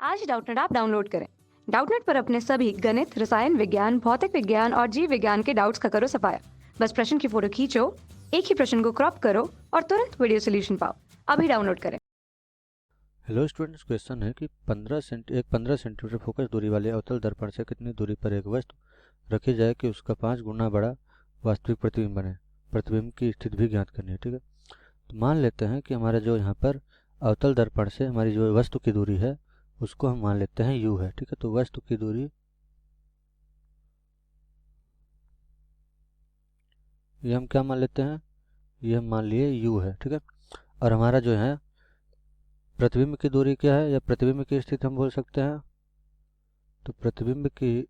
आज Doubtnut app download करें। Doubtnut पर अपने सभी गणित, रसायन विज्ञान, भौतिक विज्ञान और जीव विज्ञान के डाउट्स का करो सफाया। बस प्रश्न की फोटो खींचो, एक ही प्रश्न को क्रॉप करो और तुरंत वीडियो सोल्यूशन पाओ। अभी डाउनलोड करें। हेलो स्टूडेंट्स, क्वेश्चन है कि 15 सेंटीमीटर फोकस दूरी वाले अवतल दर्पण से कितनी दूरी पर एक वस्तु रखी जाए कि उसका 5 गुना बड़ा वास्तविक प्रतिबिंब बने। प्रतिबिंब की स्थिति भी ज्ञात करनी है। ठीक है, तो मान लेते हैं कि हमारा जो यहाँ पर अवतल दर्पण से हमारी जो वस्तु की दूरी है उसको हम मान लेते हैं u है। ठीक है, तो वस्तु की दूरी ये हम क्या मान लेते हैं, ये हम मान लिए u है। ठीक है, और हमारा जो है प्रतिबिंब की दूरी क्या है या प्रतिबिंब की स्थिति हम बोल सकते हैं, तो प्रतिबिंब की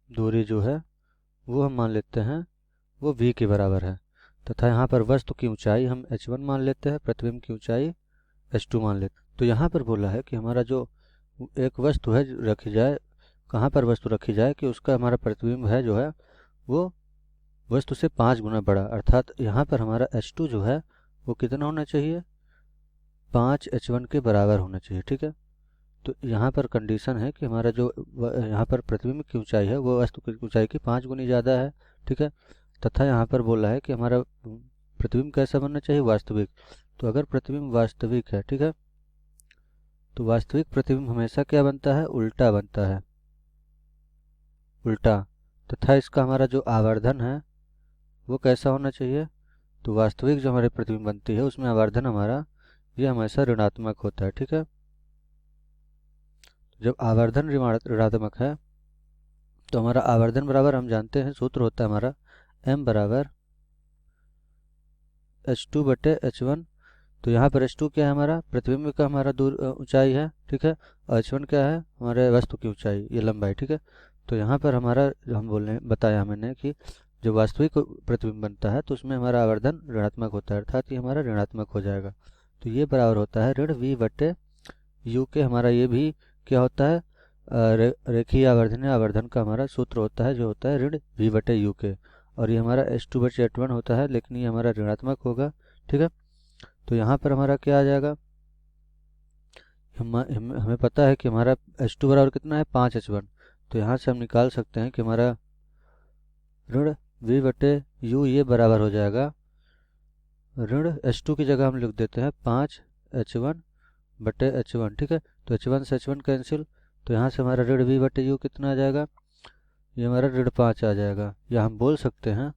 दूरी जो है वो हम मान लेते हैं वो v के बराबर है, तथा यहाँ पर वस्तु की ऊंचाई हम h1 मान लेते हैं, प्रतिबिंब की ऊंचाई h2 मान लेते हैं। तो यहाँ पर बोला है कि हमारा जो एक वस्तु है रखी जाए, कहाँ पर वस्तु रखी जाए कि उसका हमारा प्रतिबिंब है जो है वो वस्तु से 5 गुना बड़ा, अर्थात यहाँ पर हमारा h2 जो है वो कितना होना चाहिए, 5h1 के बराबर होना चाहिए। ठीक है, तो यहाँ पर कंडीशन है कि हमारा जो यहाँ पर प्रतिबिंब की ऊंचाई है वो वस्तु की ऊंचाई की 5 गुनी ज़्यादा है। ठीक है, तथा यहाँ पर बोला है कि हमारा प्रतिबिंब कैसा बनना चाहिए, वास्तविक। तो अगर प्रतिबिंब वास्तविक है, ठीक है, तो वास्तविक प्रतिबिंब हमेशा क्या बनता है, उल्टा बनता है, उल्टा। तथा इसका हमारा जो आवर्धन है वो कैसा होना चाहिए, तो वास्तविक जो हमारी प्रतिबिंब बनती है उसमें आवर्धन हमारा ये हमेशा ऋणात्मक होता है। ठीक है, जब आवर्धन ऋणात्मक है तो हमारा आवर्धन बराबर हम जानते हैं सूत्र होता है हमारा m बराबर h2 बटे h1। तो यहाँ पर h2 क्या है, हमारा प्रतिबिंब का हमारा दूर ऊंचाई है। ठीक है, और h1 क्या है, हमारे वस्तु की ऊंचाई, ये लंबाई। ठीक है, तो यहाँ पर हमारा जो हम बोलने बताया मैंने कि जब वास्तविक प्रतिबिंब बनता है तो उसमें हमारा आवर्धन ऋणात्मक होता है, अर्थात ये हमारा ऋणात्मक हो जाएगा। तो ये बराबर होता है ऋण v बटे u के। हमारा ये भी क्या होता है, रेखीय आवर्धनीय आवर्धन का हमारा सूत्र होता है जो होता है ऋण v बटे u के, और ये हमारा h2 बटे h1 होता है, लेकिन ये हमारा ऋणात्मक होगा। ठीक है, तो यहाँ पर हमारा क्या आ जाएगा, हमें पता है कि हमारा h2 बराबर कितना है, 5h1। तो यहाँ से हम निकाल सकते हैं कि हमारा ऋण v बटे u ये बराबर हो जाएगा ऋण h2 की जगह हम लिख देते हैं 5h1 बटे h1। ठीक है, तो h1 से h1 कैंसिल, तो यहाँ से हमारा ऋण v बटे u कितना आ जाएगा, ये हमारा ऋण 5 आ जाएगा। या हम बोल सकते हैं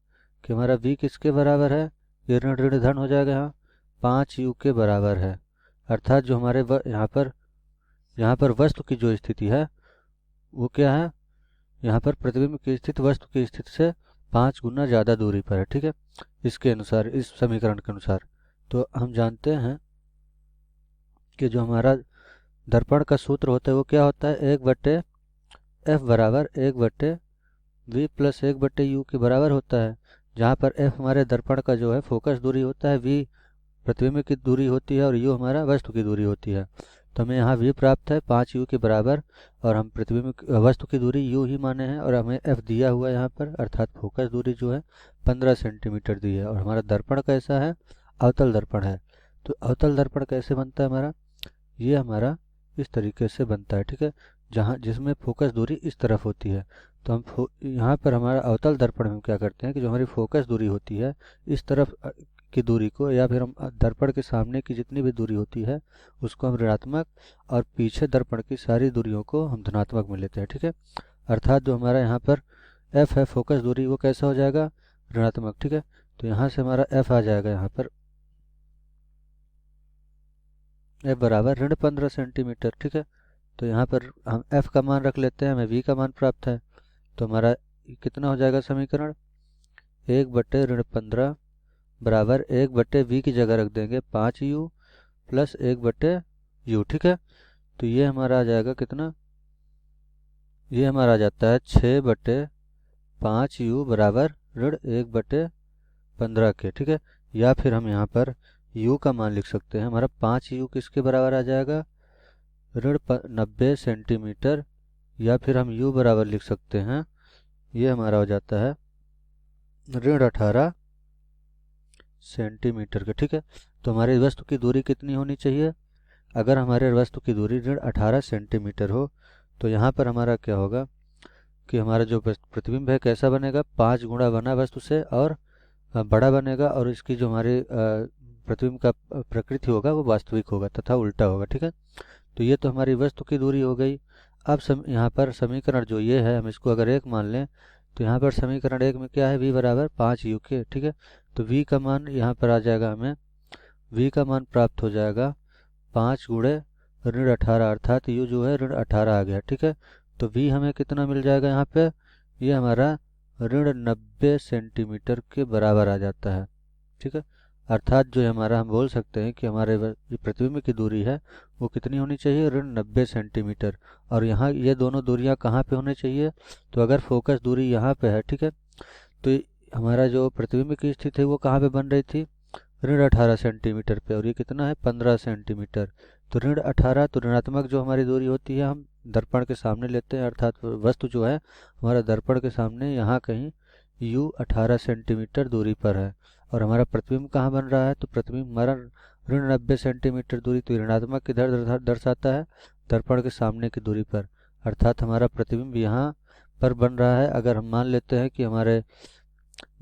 कि हमारा v किसके बराबर है, ये ऋण ऋण धन हो जाएगा, यहाँ 5u के बराबर है। अर्थात जो हमारे यहाँ पर वस्तु की जो स्थिति है वो क्या है, यहाँ पर प्रतिबिंब की स्थिति वस्तु की स्थिति से 5 गुना ज़्यादा दूरी पर है। ठीक है, इसके अनुसार, इस समीकरण के अनुसार। तो हम जानते हैं कि जो हमारा दर्पण का सूत्र होता है वो क्या होता है, 1 बटे एफ बराबर 1 बटे v प्लस 1 बटे यू के बराबर होता है, जहाँ पर f हमारे दर्पण का जो है फोकस दूरी होता है, v प्रतिबिंब की दूरी होती है और u हमारा वस्तु की दूरी होती है। तो हमें यहाँ v प्राप्त है 5u के बराबर, और हम प्रतिबिंब वस्तु की दूरी u ही माने हैं, और हमें f दिया हुआ है यहाँ पर, अर्थात फोकस दूरी जो है 15 सेंटीमीटर दी है। और हमारा दर्पण कैसा है, अवतल दर्पण है। तो अवतल दर्पण कैसे बनता है हमारा, ये हमारा इस तरीके से बनता है। ठीक है, जहाँ जिसमें फोकस दूरी इस तरफ होती है। तो हम यहाँ पर हमारा अवतल दर्पण में हम क्या करते हैं कि जो हमारी फोकस दूरी होती है इस तरफ की दूरी को, या फिर हम दर्पण के सामने की जितनी भी दूरी होती है उसको हम ऋणात्मक, और पीछे दर्पण की सारी दूरियों को हम धनात्मक में लेते हैं। ठीक है, अर्थात जो हमारा यहाँ पर f है फोकस दूरी, वो कैसा हो जाएगा, ऋणात्मक। ठीक है, तो यहाँ से हमारा f आ जाएगा यहाँ पर f बराबर ऋण 15 सेंटीमीटर। ठीक है, तो यहाँ पर हम f का मान रख लेते हैं, हमें v का मान प्राप्त है। तो हमारा कितना हो जाएगा समीकरण, 1 बटे ऋण 15 बराबर 1 बटे v की जगह रख देंगे 5u प्लस 1 बटे u। ठीक है, तो ये हमारा आ जाएगा कितना, ये हमारा आ जाता है 6 बटे 5u बराबर ऋण 1 बटे 15 के। ठीक है, या फिर हम यहाँ पर u का मान लिख सकते हैं, हमारा 5u किसके बराबर आ जाएगा, ऋण 90 सेंटीमीटर, या फिर हम u बराबर लिख सकते हैं, ये हमारा हो जाता है ऋण 18 सेंटीमीटर के। ठीक है, तो हमारी वस्तु की दूरी कितनी होनी चाहिए, अगर हमारे वस्तु की दूरी ऋण 18 सेंटीमीटर हो तो यहाँ पर हमारा क्या होगा कि हमारा जो प्रतिबिंब है कैसा बनेगा, 5 गुना बना वस्तु से और बड़ा बनेगा, और इसकी जो हमारे प्रतिबिंब का प्रकृति होगा वो वास्तविक होगा तथा उल्टा होगा। ठीक है, तो ये तो हमारी वस्तु की दूरी हो गई। अब यहाँ पर समीकरण जो ये है हम इसको अगर 1 मान लें तो यहाँ पर समीकरण 1 में क्या है, v बराबर 5u के। ठीक है, तो v का मान यहाँ पर आ जाएगा, हमें v का मान प्राप्त हो जाएगा 5 गुणे ऋण 18, अर्थात u जो है ऋण 18 आ गया। ठीक है, तो v हमें कितना मिल जाएगा यहाँ पे, ये हमारा ऋण 90 सेंटीमीटर के बराबर आ जाता है। ठीक है, अर्थात जो हमारा हम बोल सकते हैं कि हमारे जो प्रतिबिंब की दूरी है वो कितनी होनी चाहिए, ऋण 90 सेंटीमीटर। और यहाँ ये दोनों दूरियाँ कहाँ पे होनी चाहिए, तो अगर फोकस दूरी यहाँ पे है, ठीक है, तो हमारा जो प्रतिबिंब की स्थिति है वो कहाँ पे बन रही थी, ऋण 18 सेंटीमीटर पे, और ये कितना है 15 सेंटीमीटर। तो ऋण 18, तो ऋणात्मक जो हमारी दूरी होती है हम दर्पण के सामने लेते हैं, अर्थात वस्तु जो है हमारा दर्पण के सामने यहाँ कहीं u 18 सेंटीमीटर दूरी पर है। और हमारा प्रतिबिंब कहाँ बन रहा है, तो प्रतिबिंब हमारा ऋण 90 सेंटीमीटर दूरी, तो ऋणात्मक किधर दर्शाता है, दर्पण के सामने की दूरी पर, अर्थात हमारा प्रतिबिंब यहाँ पर बन रहा है। अगर हम मान लेते हैं कि हमारे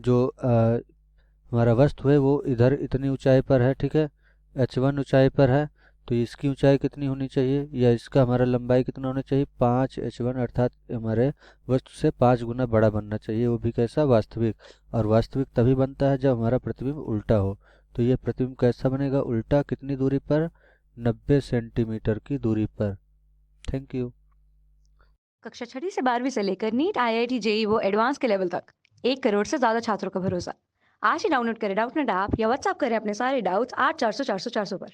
जो हमारा वस्तु है वो इधर इतनी ऊंचाई पर है, ठीक है, h1 ऊंचाई पर है, तो इसकी ऊंचाई कितनी होनी चाहिए, या इसका हमारा लंबाई कितना होना चाहिए, 5h1, अर्थात हमारे वस्तु से 5 गुना बड़ा बनना चाहिए, वो भी कैसा, वास्तविक। और वास्तविक तभी बनता है जब हमारा प्रतिबिंब उल्टा हो। तो ये प्रतिबिंब कैसा बनेगा, उल्टा, कितनी दूरी पर, 90 सेंटीमीटर की दूरी पर। Thank you. कक्षा 6वीं से 12वीं से लेकर नीट, IIT, जेईई वो एडवांस के लेवल तक 1 करोड़ से ज्यादा छात्रों का भरोसा। आज ही डाउनलोड करें डाउटनेट ऐप या व्हाट्सएप करें अपने सारे डाउट्स 8400 400 400 पर।